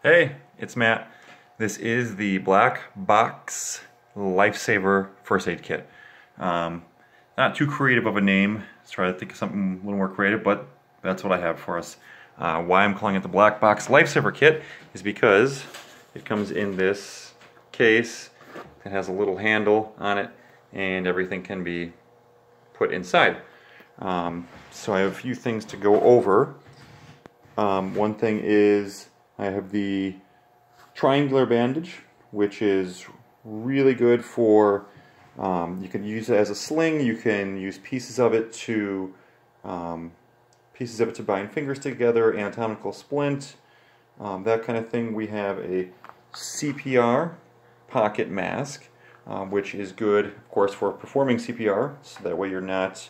Hey, it's Matt. This is the Black Box Lifesaver First Aid Kit. Not too creative of a name. Let's try to think of something a little more creative, but that's what I have for us. Why I'm calling it the Black Box Lifesaver Kit is because it comes in this case. It has a little handle on it, and everything can be put inside. So I have a few things to go over. One thing is I have the triangular bandage, which is really good for, you can use it as a sling, you can use pieces of it to bind fingers together, anatomical splint, that kind of thing. We have a CPR pocket mask, which is good, of course, for performing CPR, so that way you're not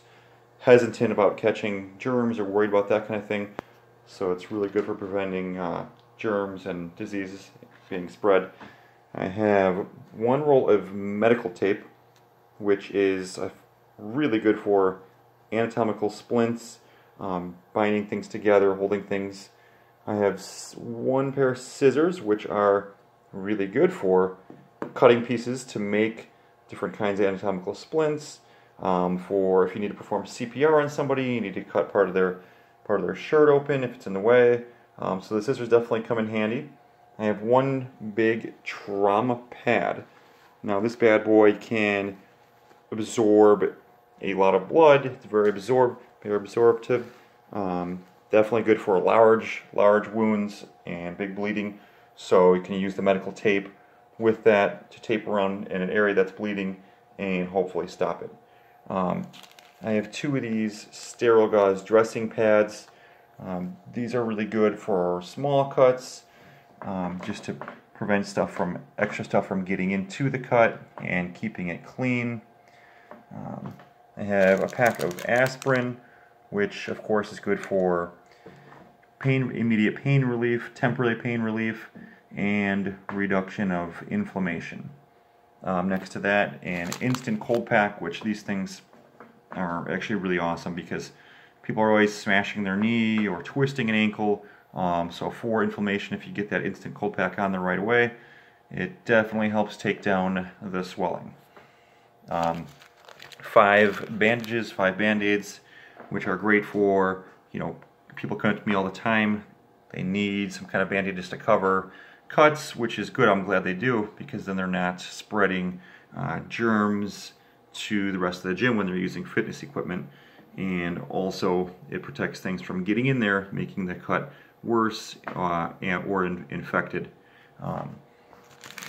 hesitant about catching germs or worried about that kind of thing. So it's really good for preventing germs and diseases being spread. I have one roll of medical tape, which is really good for anatomical splints, binding things together, holding things. I have one pair of scissors, which are really good for cutting pieces to make different kinds of anatomical splints. For if you need to perform CPR on somebody, you need to cut part of their shirt open if it's in the way. So the scissors definitely come in handy. I have one big trauma pad. Now this bad boy can absorb a lot of blood. It's very absorptive. Definitely good for large wounds and big bleeding. So you can use the medical tape with that to tape around in an area that's bleeding and hopefully stop it. I have two of these sterile gauze dressing pads. These are really good for small cuts, just to prevent extra stuff from getting into the cut and keeping it clean. I have a pack of aspirin, which of course is good for immediate pain relief, temporary pain relief, and reduction of inflammation. Next to that, an instant cold pack, which these things are actually really awesome because people are always smashing their knee or twisting an ankle. So for inflammation, if you get that instant cold pack on there right away, it definitely helps take down the swelling. 5 bandages, 5 band-aids, which are great for, people come to me all the time. They need some kind of bandages to cover cuts, which is good. I'm glad they do, because then they're not spreading germs to the rest of the gym when they're using fitness equipment. And also it protects things from getting in there, making the cut worse or infected. I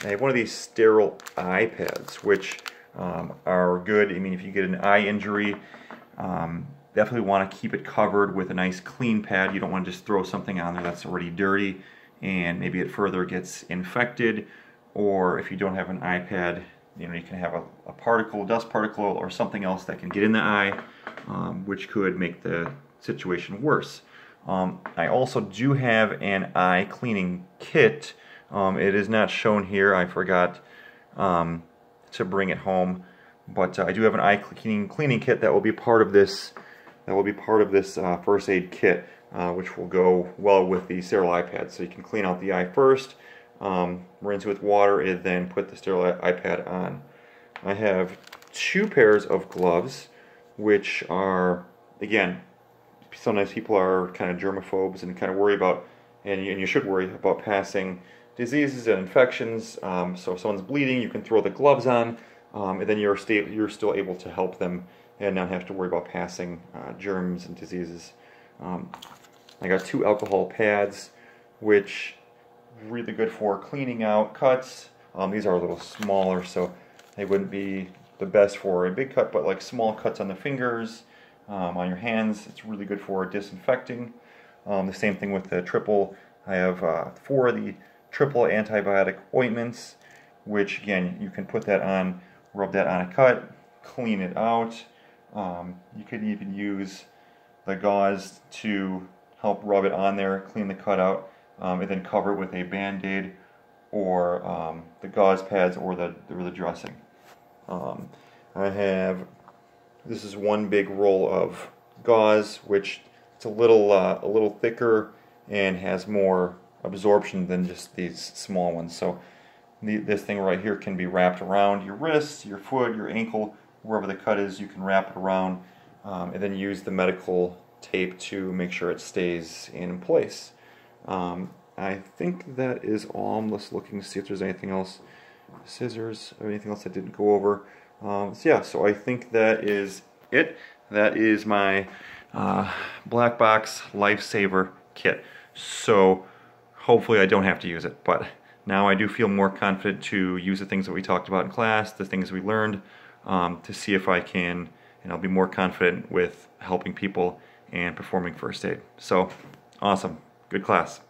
have one of these sterile eye pads, which are good. I mean, if you get an eye injury, definitely want to keep it covered with a nice clean pad. You don't want to just throw something on there that's already dirty and maybe it further gets infected. Or if you don't have an eye pad, you can have a dust particle or something else that can get in the eye, which could make the situation worse. I also do have an eye cleaning kit. It is not shown here. I forgot to bring it home, but I do have an eye cleaning kit that will be part of this. First aid kit, which will go well with the sterile eye pad. So you can clean out the eye first, rinse it with water, and then put the sterile eye pad on. I have 2 pairs of gloves, which are, again, sometimes people are kind of germaphobes and kind of worry about, and you should worry about passing diseases and infections. So if someone's bleeding, you can throw the gloves on, and then you're still able to help them and not have to worry about passing germs and diseases. I got 2 alcohol pads, which are really good for cleaning out cuts. These are a little smaller, so they wouldn't be the best for a big cut, but like small cuts on the fingers, on your hands, it's really good for disinfecting. The same thing with the triple. I have 4 of the triple antibiotic ointments, which again, you can put that on, rub that on a cut, clean it out. You could even use the gauze to help rub it on there, clean the cut out, and then cover it with a band-aid or the gauze pads or the dressing. This is one big roll of gauze, which it's a little thicker and has more absorption than just these small ones. So this thing right here can be wrapped around your wrist, your foot, your ankle, wherever the cut is, you can wrap it around, and then use the medical tape to make sure it stays in place. I think that is all. I'm just looking to see if there's anything else, scissors or anything else I didn't go over. So yeah, so I think that is it. That is my black box lifesaver kit. So hopefully I don't have to use it, but now I do feel more confident to use the things that we talked about in class, the things we learned, to see if I can, and I'll be more confident with helping people and performing first aid. So awesome, good class.